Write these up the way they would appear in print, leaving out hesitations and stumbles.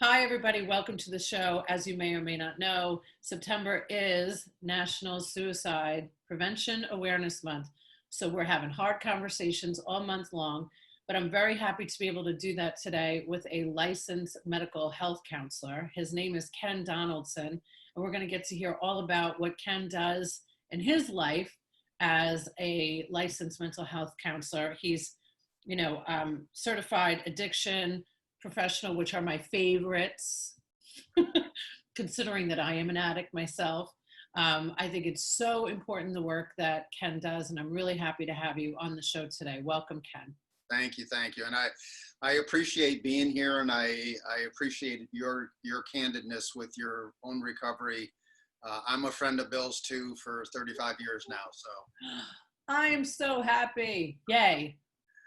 Hi, everybody. Welcome to the show. As you may or may not know, September is National Suicide Prevention Awareness Month. So we're having hard conversations all month long, but I'm very happy to be able to do that today with a licensed mental health counselor. His name is Ken Donaldson, and we're going to get to hear all about what Ken does in his life as a licensed mental health counselor. He's, certified addiction professional, which are my favorites, considering that I am an addict myself. I think it's so important the work that Ken does, and I'm really happy to have you on the show today. Welcome, Ken. Thank you. And I appreciate being here, and I appreciate your candidness with your own recovery. I'm a friend of Bill's too for 35 years now. So I am so happy. Yay.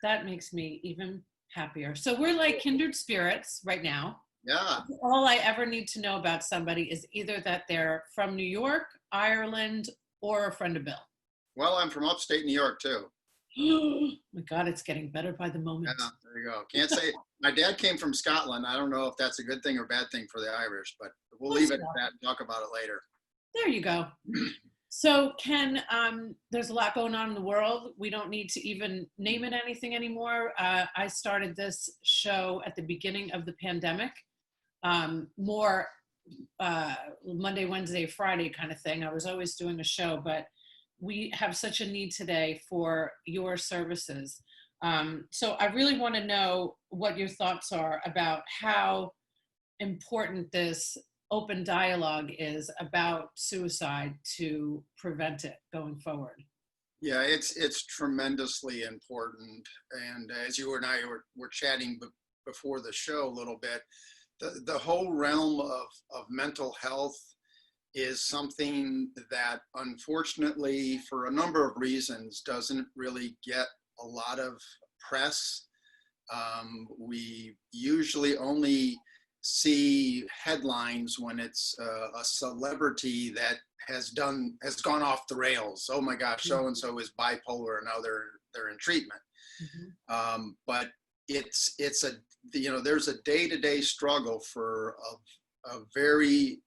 That makes me even happier. So we're like kindred spirits right now. yeah. All I ever need to know about somebody is either that they're from New York, Ireland, or a friend of Bill. Well, I'm from upstate New York too. Oh my God, it's getting better by the moment. Yeah, there you go. Can't say my dad came from Scotland. I don't know if that's a good thing or bad thing for the Irish, but we'll leave it at that and talk about it later. There you go. So Ken, there's a lot going on in the world. We don't need to even name it anything anymore. I started this show at the beginning of the pandemic, more Monday, Wednesday, Friday kind of thing. I was always doing a show, but we have such a need today for your services. So I really want to know what your thoughts are about how important this open dialogue is about suicide to prevent it going forward. Yeah, it's tremendously important. And as you and I were chatting before the show a little bit, the whole realm of mental health is something that unfortunately, for a number of reasons, doesn't really get a lot of press. We usually only see headlines when it's a celebrity that has gone off the rails. Oh my gosh, so and so is bipolar, and now they're in treatment. But it's a there's a day-to-day struggle for a very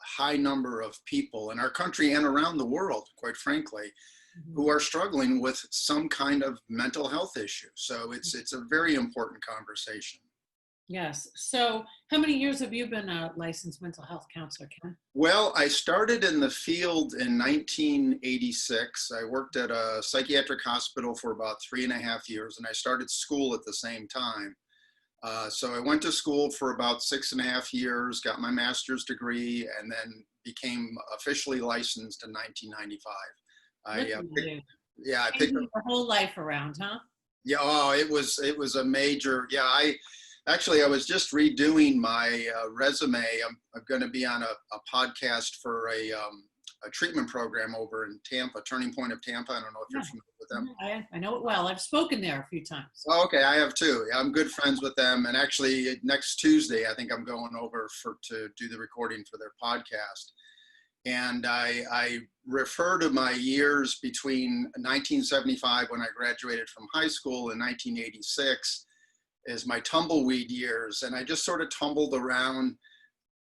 high number of people in our country and around the world, quite frankly, who are struggling with some kind of mental health issue. So it's a very important conversation. Yes. So how many years have you been a licensed mental health counselor, Ken? Well, I started in the field in 1986. I worked at a psychiatric hospital for about 3.5 years, and I started school at the same time. So I went to school for about 6.5 years, got my master's degree, and then became officially licensed in 1995. I picked up your whole life around, huh? Yeah, oh, it was a major, I was just redoing my resume. I'm going to be on a podcast for a treatment program over in Tampa, Turning Point of Tampa. I don't know if you're familiar with them. I know it well. I've spoken there a few times. Oh, okay, I have too. I'm good friends with them. And actually next Tuesday, I think I'm going over to do the recording for their podcast. And I refer to my years between 1975, when I graduated from high school, and 1986 as my tumbleweed years. And I just sort of tumbled around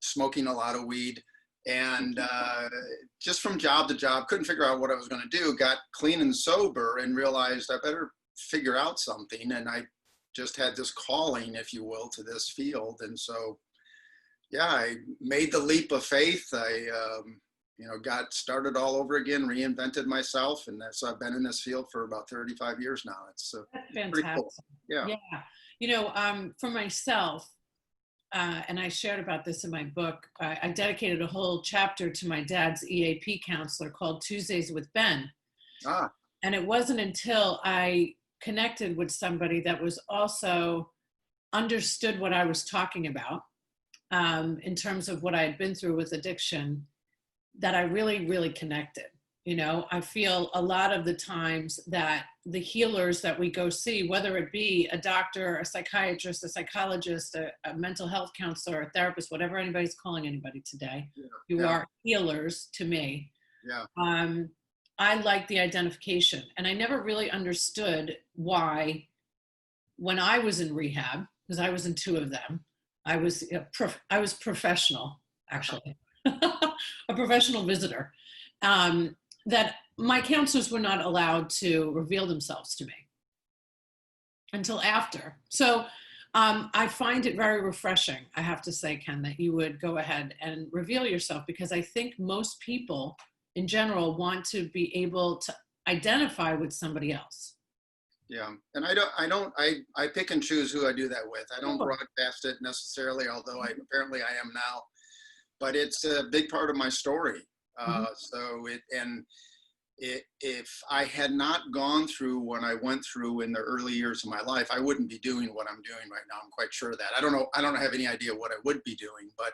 smoking a lot of weed, and just from job to job, couldn't figure out what I was going to do, got clean and sober, and realized I better figure out something. And I just had this calling, if you will, to this field. And so, I made the leap of faith. I got started all over again, reinvented myself, and so I've been in this field for about 35 years now. It's fantastic. Cool. Yeah. For myself, and I shared about this in my book, I dedicated a whole chapter to my dad's EAP counselor called Tuesdays with Ben. And it wasn't until I connected with somebody that was also understood what I was talking about in terms of what I had been through with addiction, that I really, really connected. I feel a lot of the times that the healers that we go see, whether it be a doctor, a psychiatrist, a psychologist, a mental health counselor, a therapist, whatever anybody's calling anybody today, you are healers to me. Yeah. I like the identification, and I never really understood why, when I was in rehab, because I was in 2 of them, I was professional, actually, a professional visitor. That my counselors were not allowed to reveal themselves to me until after. So I find it very refreshing, I have to say, Ken, that you would go ahead and reveal yourself, because I think most people in general want to be able to identify with somebody else. Yeah, and I pick and choose who I do that with. I don't Sure. broadcast it necessarily, although apparently I am now, but it's a big part of my story. Mhm. If I had not gone through what I went through in the early years of my life, I wouldn't be doing what I'm doing right now. I'm quite sure of that. I don't have any idea what I would be doing, but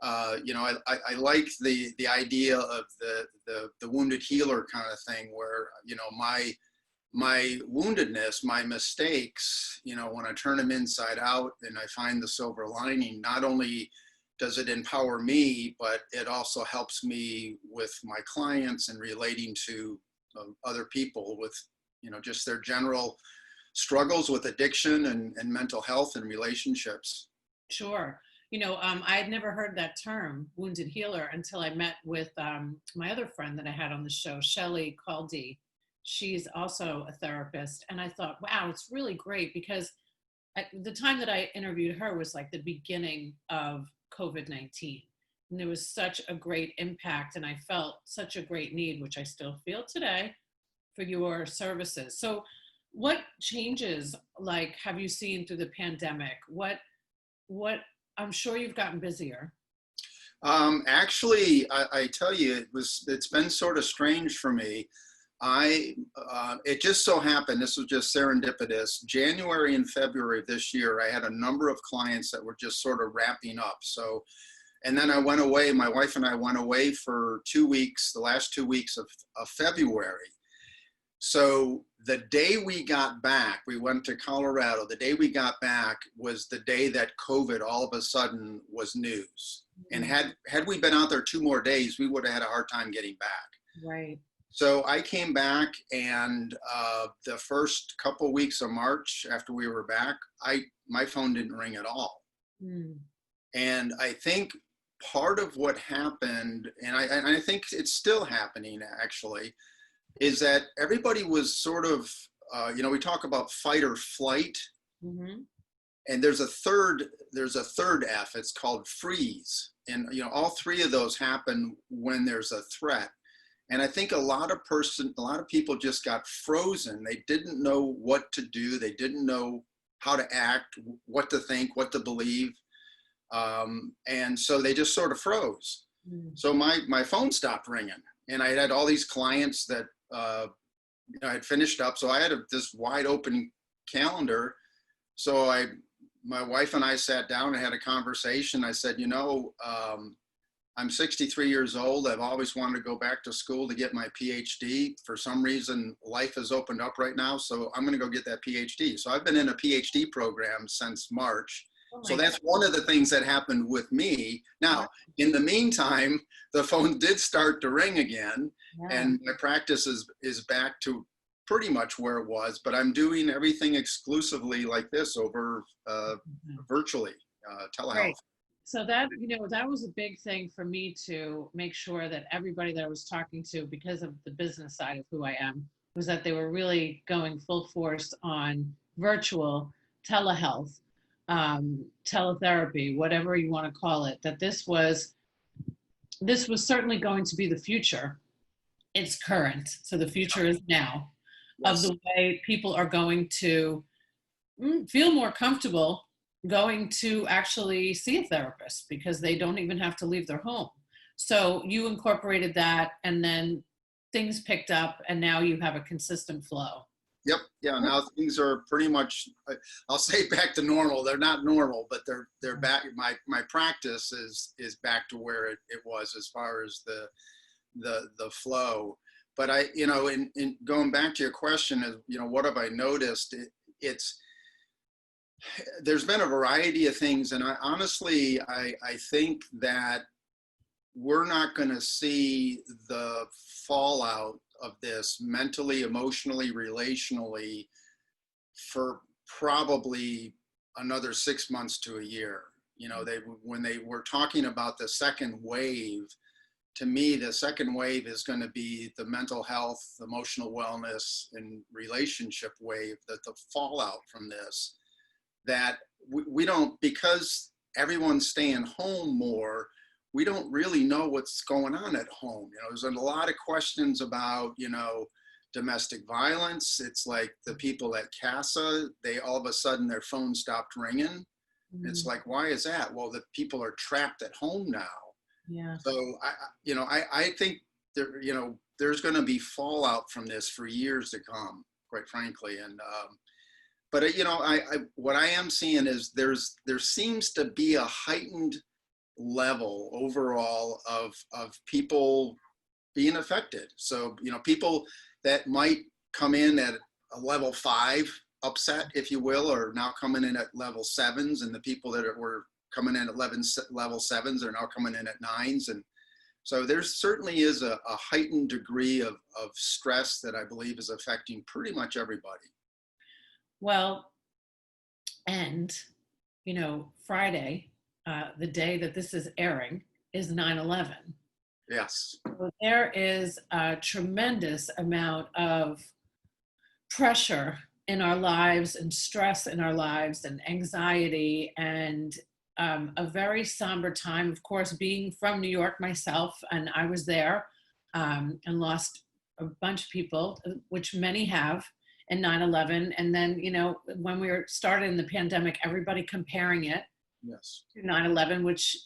I like the idea of the wounded healer kind of thing, where my woundedness, my mistakes, when I turn them inside out and I find the silver lining, not only does it empower me, but it also helps me with my clients and relating to other people with, just their general struggles with addiction and mental health and relationships. Sure. I had never heard that term, wounded healer, until I met with my other friend that I had on the show, Shelley Caldy. She's also a therapist. And I thought, wow, it's really great, because the time that I interviewed her was like the beginning of COVID-19. And there was such a great impact, and I felt such a great need, which I still feel today, for your services. So what changes, like, have you seen through the pandemic? What I'm sure you've gotten busier. Actually, I tell you, it's been sort of strange for me. It just so happened, this was just serendipitous. January and February of this year, I had a number of clients that were just sort of wrapping up. So, and then I went away, my wife and I went away for 2 weeks, the last 2 weeks of February. So the day we got back, we went to Colorado. The day we got back was the day that COVID all of a sudden was news. And had we been out there 2 more days, we would have had a hard time getting back. Right. So I came back, and the first couple weeks of March after we were back, my phone didn't ring at all. Mm. And I think part of what happened, and I think it's still happening actually, is that everybody was sort of, we talk about fight or flight, Mm-hmm. and there's a third F. It's called freeze, and all three of those happen when there's a threat. And I think a lot of people just got frozen. They didn't know what to do. They didn't know how to act, what to think, what to believe, and so they just sort of froze. Mm. So my phone stopped ringing, and I had all these clients that I had finished up. So I had this wide open calendar. So my wife and I sat down and had a conversation. I said, I'm 63 years old. I've always wanted to go back to school to get my PhD. For some reason, life has opened up right now, so I'm going to go get that PhD. So I've been in a PhD program since March. Oh So my that's one of the things that happened with me. Now, in the meantime, the phone did start to ring again, God. and my practice is back to pretty much where it was, but I'm doing everything exclusively like this over virtually, telehealth. Right. So that, that was a big thing for me to make sure that everybody that I was talking to, because of the business side of who I am, was that they were really going full force on virtual telehealth, teletherapy, whatever you want to call it, that this was certainly going to be the future. It's current. So the future is now, of the way people are going to feel more comfortable going to actually see a therapist, because they don't even have to leave their home. So you incorporated that, and then things picked up, and now you have a consistent flow. Yep. Yeah. Now things are pretty much, I'll say, back to normal. They're not normal, but they're back. My practice is back to where it was as far as the flow. But in going back to your question is, what have I noticed? There's been a variety of things, and I think that we're not going to see the fallout of this mentally, emotionally, relationally for probably another 6 months to a year. When they were talking about the second wave, to me, the second wave is going to be the mental health, emotional wellness, and relationship wave, that the fallout from this, that we don't, because everyone's staying home more, we don't really know what's going on at home. There's a lot of questions about, domestic violence. It's like the people at CASA, they all of a sudden their phone stopped ringing. It's like, why is that? Well, the people are trapped at home now. Yeah. So I think there's going to be fallout from this for years to come, quite frankly. And but what I am seeing is there seems to be a heightened level overall of people being affected. So people that might come in at a level 5 upset, if you will, are now coming in at level 7s, and the people that were coming in at level 7s are now coming in at 9s. And so there certainly is a heightened degree of stress that I believe is affecting pretty much everybody. Well, and, Friday, the day that this is airing, is 9/11. Yes. So there is a tremendous amount of pressure in our lives and stress in our lives and anxiety and a very somber time. Of course, being from New York myself, and I was there and lost a bunch of people, which many have, in 9/11. And then, when we were starting the pandemic, everybody comparing it to 9/11, which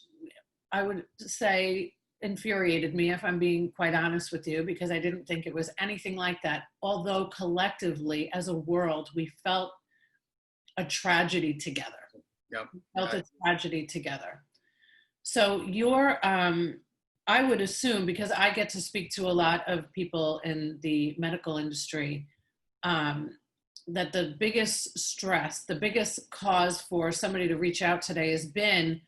I would say infuriated me, if I'm being quite honest with you, because I didn't think it was anything like that. Although collectively, as a world, we felt a tragedy together. Yep. We felt a tragedy together. So I would assume, because I get to speak to a lot of people in the medical industry, that the biggest stress, the biggest cause for somebody to reach out today has been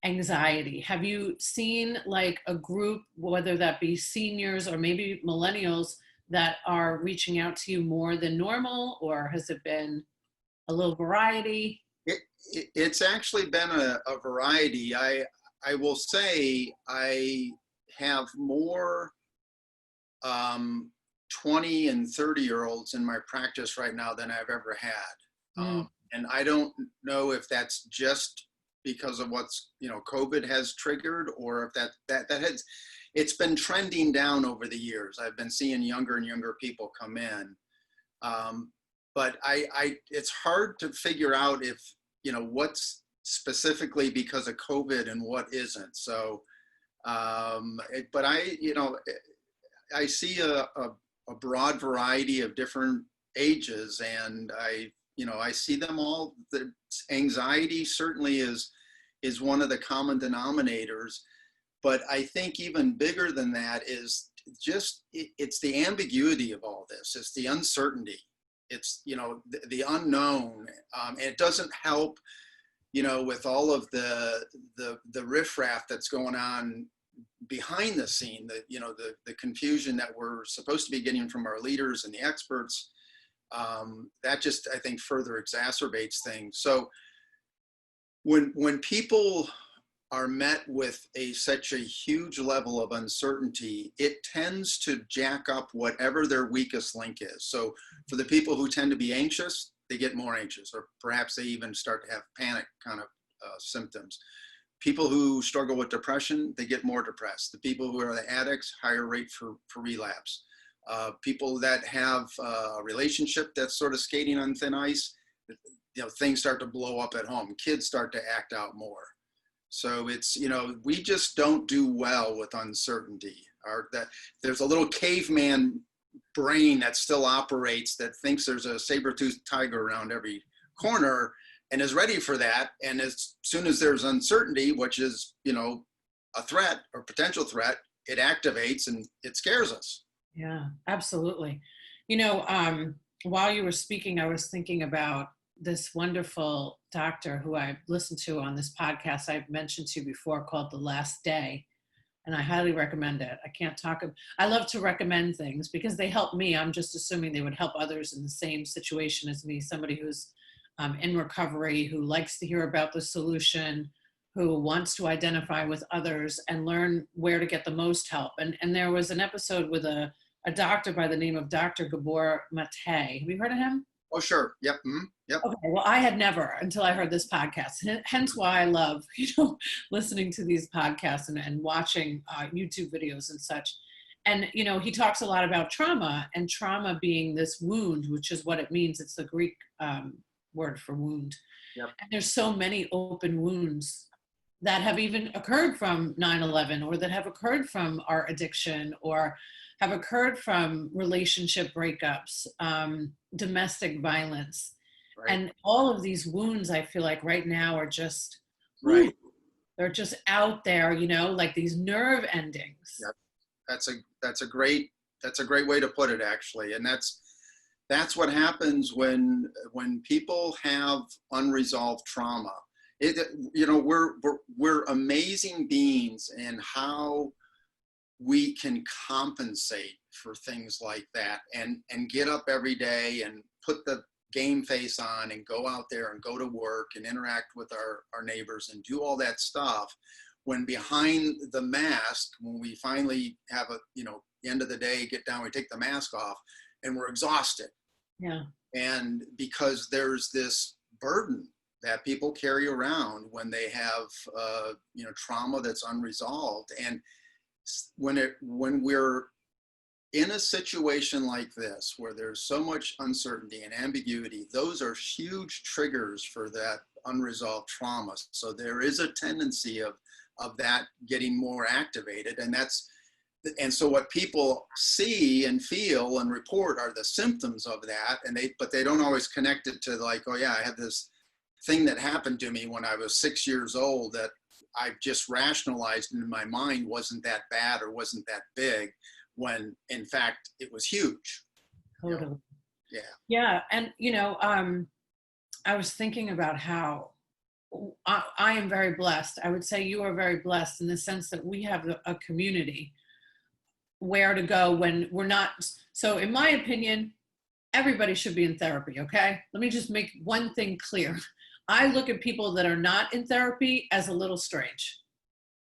anxiety. Have you seen like a group, whether that be seniors or maybe millennials, that are reaching out to you more than normal, or has it been a little variety? It's actually been a variety. I will say I have more 20 and 30-year-olds in my practice right now than I've ever had. And I don't know if that's just because of what's, COVID has triggered, or if that has, it's been trending down over the years. I've been seeing younger and younger people come in. But it's hard to figure out if, what's specifically because of COVID and what isn't. So, but I see a broad variety of different ages, and I see them all. The anxiety certainly is one of the common denominators, but I think even bigger than that is just, it's the ambiguity of all this. It's the uncertainty. It's, the unknown. It doesn't help, with all of the riffraff that's going on behind the scene, the confusion that we're supposed to be getting from our leaders and the experts. That just, I think, further exacerbates things. So when people are met with such a huge level of uncertainty, it tends to jack up whatever their weakest link is. So for the people who tend to be anxious, they get more anxious, or perhaps they even start to have panic kind of symptoms. People who struggle with depression, they get more depressed. The people who are the addicts, higher rate for relapse. People that have a relationship that's sort of skating on thin ice, things start to blow up at home. Kids start to act out more. So it's, we just don't do well with uncertainty. There's a little caveman brain that still operates, that thinks there's a saber-toothed tiger around every corner and is ready for that. And as soon as there's uncertainty, which is, a threat or potential threat, it activates and it scares us. Yeah, absolutely. While you were speaking, I was thinking about this wonderful doctor who I listened to on this podcast I've mentioned to you before, called The Last Day. And I highly recommend it. I love to recommend things because they help me. I'm just assuming they would help others in the same situation as me, somebody who's in recovery, who likes to hear about the solution, who wants to identify with others and learn where to get the most help. And there was an episode with a doctor by the name of Dr. Gabor Mate. Have you heard of him? Oh, sure. Yep. Yep. Okay. Well, I had never until I heard this podcast. Hence why I love, listening to these podcasts and watching YouTube videos and such. And, he talks a lot about trauma, and trauma being this wound, which is what it means. It's the Greek word for wound. Yep. And there's so many open wounds that have even occurred from 9/11, or that have occurred from our addiction, or have occurred from relationship breakups, domestic violence. Right. And all of these wounds, I feel like right now are just, Right. they're just out there, like these nerve endings. Yep. That's a great way to put it, actually. And that's what happens when people have unresolved trauma. We're amazing beings in how we can compensate for things like that and get up every day and put the game face on and go out there and go to work and interact with our neighbors and do all that stuff, when behind the mask, when we finally have the end of the day, get down, we take the mask off and we're exhausted. Yeah. And because there's this burden that people carry around when they have trauma that's unresolved. And when we're in a situation like this, where there's so much uncertainty and ambiguity, those are huge triggers for that unresolved trauma. So there is a tendency of that getting more activated. And so what people see and feel and report are the symptoms of that. But they don't always connect it to, like, oh yeah, I have this thing that happened to me when I was 6 years old that I've just rationalized in my mind wasn't that bad or wasn't that big, when in fact it was huge. Totally. Yeah. Yeah. And, I was thinking about how I am very blessed. I would say you are very blessed in the sense that we have a community where to go when we're not. So in my opinion, everybody should be in therapy. Okay. Let me just make one thing clear. I look at people that are not in therapy as a little strange.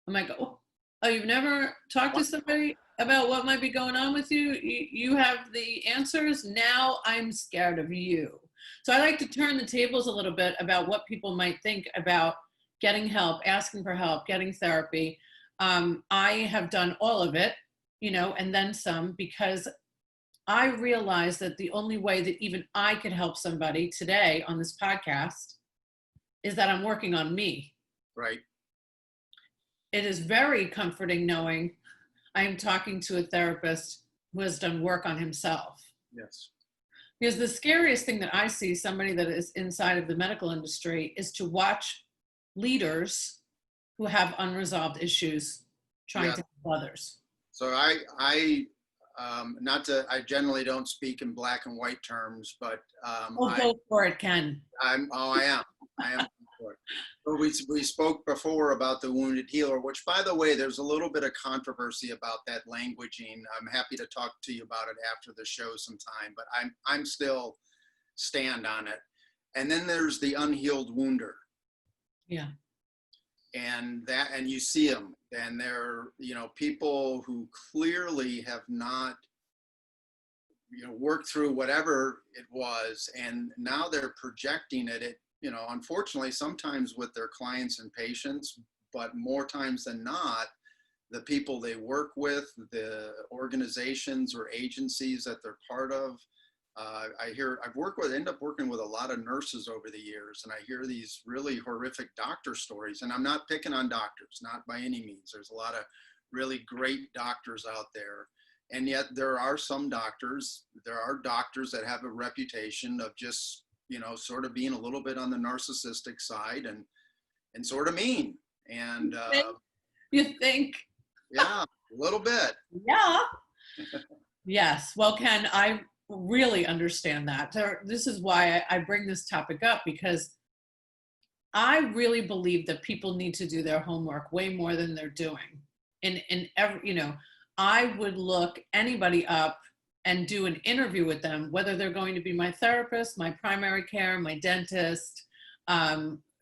I'm like, oh, you've never talked to somebody about what might be going on with you? You have the answers. Now I'm scared of you. So I like to turn the tables a little bit about what people might think about getting help, asking for help, getting therapy. I have done all of it, and then some, because I realized that the only way that even I could help somebody today on this podcast is that I'm working on me. Right. It is very comforting knowing I am talking to a therapist who has done work on himself. Yes. Because the scariest thing that I see, somebody that is inside of the medical industry, is to watch leaders who have unresolved issues trying to help others. So I generally don't speak in black and white terms, but go for it, Ken. I am. But we spoke before about the wounded healer, which, by the way, there's a little bit of controversy about that languaging. I'm happy to talk to you about it after the show sometime, but I'm still stand on it. And then there's the unhealed wounder. Yeah. And you see them, and they're, people who clearly have not, worked through whatever it was, and now they're projecting it, unfortunately, sometimes with their clients and patients, but more times than not, the people they work with, the organizations or agencies that they're part of. End up working with a lot of nurses over the years, and I hear these really horrific doctor stories, and I'm not picking on doctors, not by any means. There's a lot of really great doctors out there. And yet there are doctors that have a reputation of just, sort of being a little bit on the narcissistic side and sort of mean. And you think? Yeah, a little bit. Yeah. Yes. Well, Ken, I really understand that. This is why I bring this topic up, because I really believe that people need to do their homework way more than they're doing. I would look anybody up and do an interview with them, whether they're going to be my therapist, my primary care, my dentist,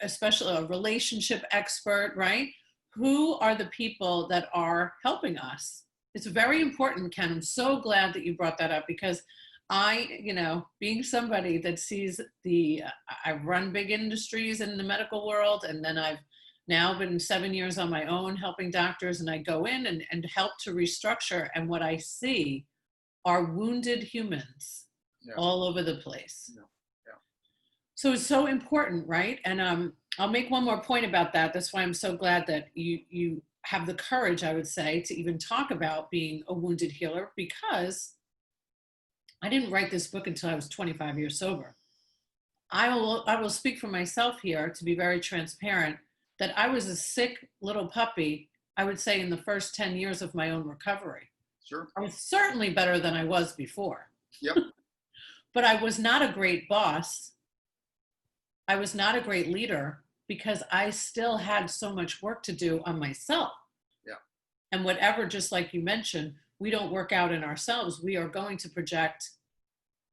especially a relationship expert, right? Who are the people that are helping us? It's very important, Ken. I'm so glad that you brought that up because being somebody that sees I've run big industries in the medical world, and then I've now been 7 years on my own helping doctors, and I go in and help to restructure. And what I see are wounded humans all over the place. So it's so important, right? And I'll make one more point about that. That's why I'm so glad that you have the courage, I would say, to even talk about being a wounded healer, because I didn't write this book until I was 25 years sober. I will speak for myself here, to be very transparent, that I was a sick little puppy, I would say, in the first 10 years of my own recovery. Sure. I was certainly better than I was before. Yep. But I was not a great boss. I was not a great leader because I still had so much work to do on myself. Yeah. And whatever, just like you mentioned, we don't work out in ourselves, we are going to project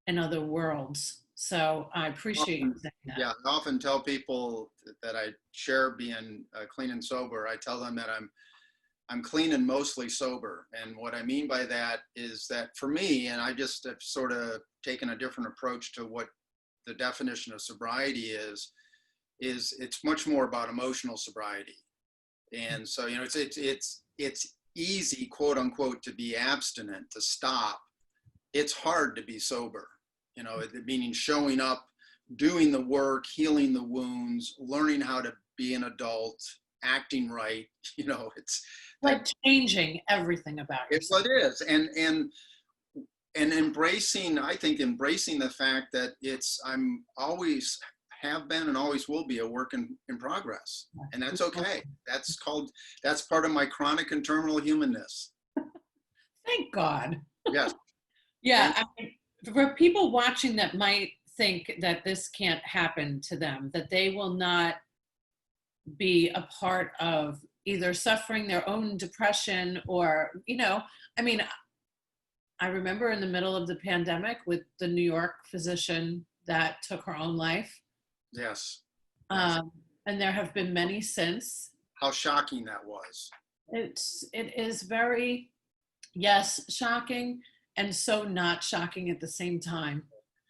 in other worlds. So I appreciate you saying that. Yeah, I often tell people that I share being clean and sober. I tell them that I'm clean and mostly sober. And what I mean by that is that for me, and I just have sort of taken a different approach to what the definition of sobriety is it's much more about emotional sobriety. And so, it's easy, quote unquote, to be abstinent, to stop. It's hard to be sober, meaning showing up, doing the work, healing the wounds, learning how to be an adult, acting right. It's like changing everything about yourself. It is. And embracing the fact that I'm always have been and always will be a work in progress. And that's okay. That's part of my chronic and terminal humanness. Thank God. Yes. Yeah. For people watching that might think that this can't happen to them, that they will not be a part of either suffering their own depression or, I remember in the middle of the pandemic with the New York physician that took her own life. Yes. And there have been many since. How shocking that was. It is very, yes, shocking, and so not shocking at the same time.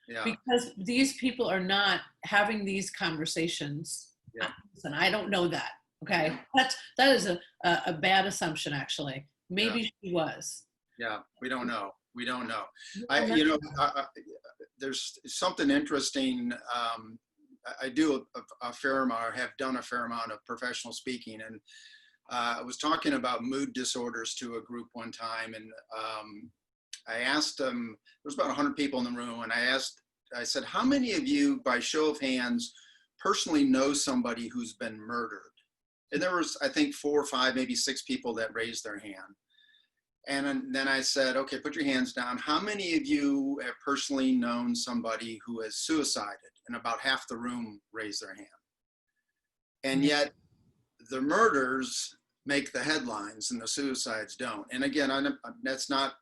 Yeah. Because these people are not having these conversations. Yeah. And I don't know that. Okay. That is a bad assumption, actually. Maybe she was. Yeah. We don't know. There's something interesting. I do a fair amount, or have done a fair amount of professional speaking, and I was talking about mood disorders to a group one time, and I asked them, there was about 100 people in the room, and I said, how many of you, by show of hands, personally know somebody who's been murdered? And there was, I think, 4 or 5, maybe 6 people that raised their hand. And then I said, okay, put your hands down. How many of you have personally known somebody who has suicided? And about half the room raised their hand. And yet the murders make the headlines and the suicides don't. And again, I'm not,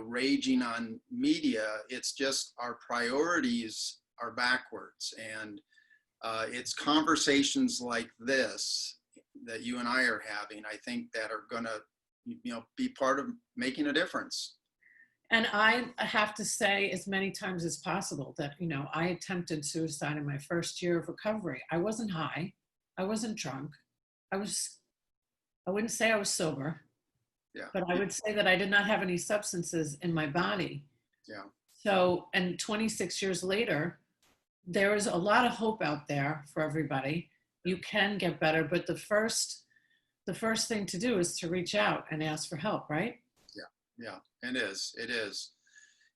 raging on media. It's just our priorities are backwards. And it's conversations like this that you and I are having, I think, that are going to, be part of making a difference. And I have to say as many times as possible that, I attempted suicide in my first year of recovery. I wasn't high. I wasn't drunk. I wouldn't say I was sober. Yeah. But I would say that I did not have any substances in my body. Yeah. So, and 26 years later, there is a lot of hope out there for everybody. You can get better, but the first thing to do is to reach out and ask for help, right? Yeah, it is.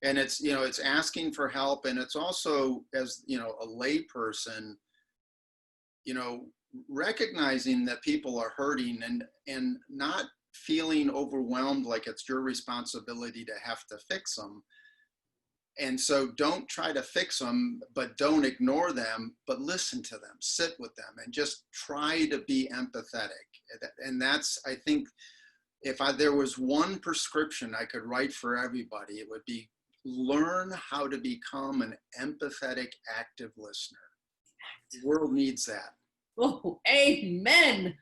And it's, it's asking for help. And it's also, as, a lay person, recognizing that people are hurting and not feeling overwhelmed like it's your responsibility to have to fix them. And so don't try to fix them, but don't ignore them, but listen to them, sit with them, and just try to be empathetic. And that's, I think, if there was one prescription I could write for everybody, it would be learn how to become an empathetic, active listener. The world needs that. Oh, amen.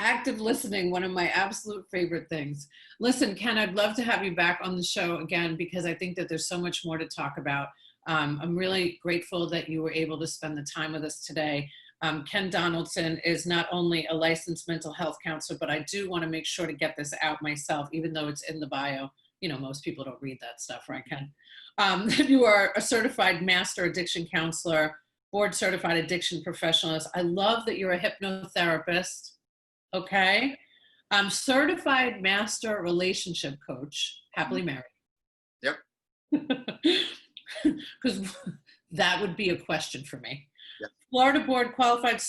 Active listening, one of my absolute favorite things. Listen, Ken, I'd love to have you back on the show again because I think that there's so much more to talk about. I'm really grateful that you were able to spend the time with us today. Ken Donaldson is not only a licensed mental health counselor, but I do want to make sure to get this out myself, even though it's in the bio. You know, most people don't read that stuff, right, Ken? You are a certified master addiction counselor, board certified addiction professionalist. I love that you're a hypnotherapist. Okay. I'm certified master relationship coach, happily married. Yep. Because that would be a question for me. Yep. Florida board qualified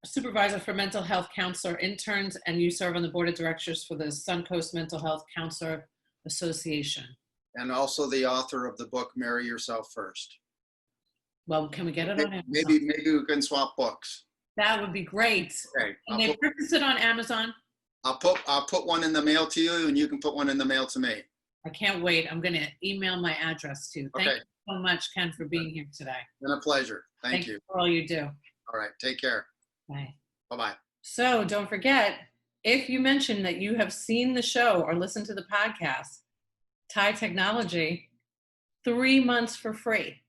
supervisor for mental health counselor interns, and you serve on the board of directors for the Suncoast Mental Health Counselor Association. And also the author of the book, Marry Yourself First. Well, can we get it on Amazon? Maybe we can swap books. That would be great. Okay. Can they purchase it on Amazon? I'll put one in the mail to you, and you can put one in the mail to me. I can't wait. I'm going to email my address to you. Thank you so much, Ken, for being here today. It's been a pleasure. Thank you for all you do. All right. Take care. Bye. Bye-bye. So don't forget, if you mention that you have seen the show or listened to the podcast, Thai Technology, 3 months for free.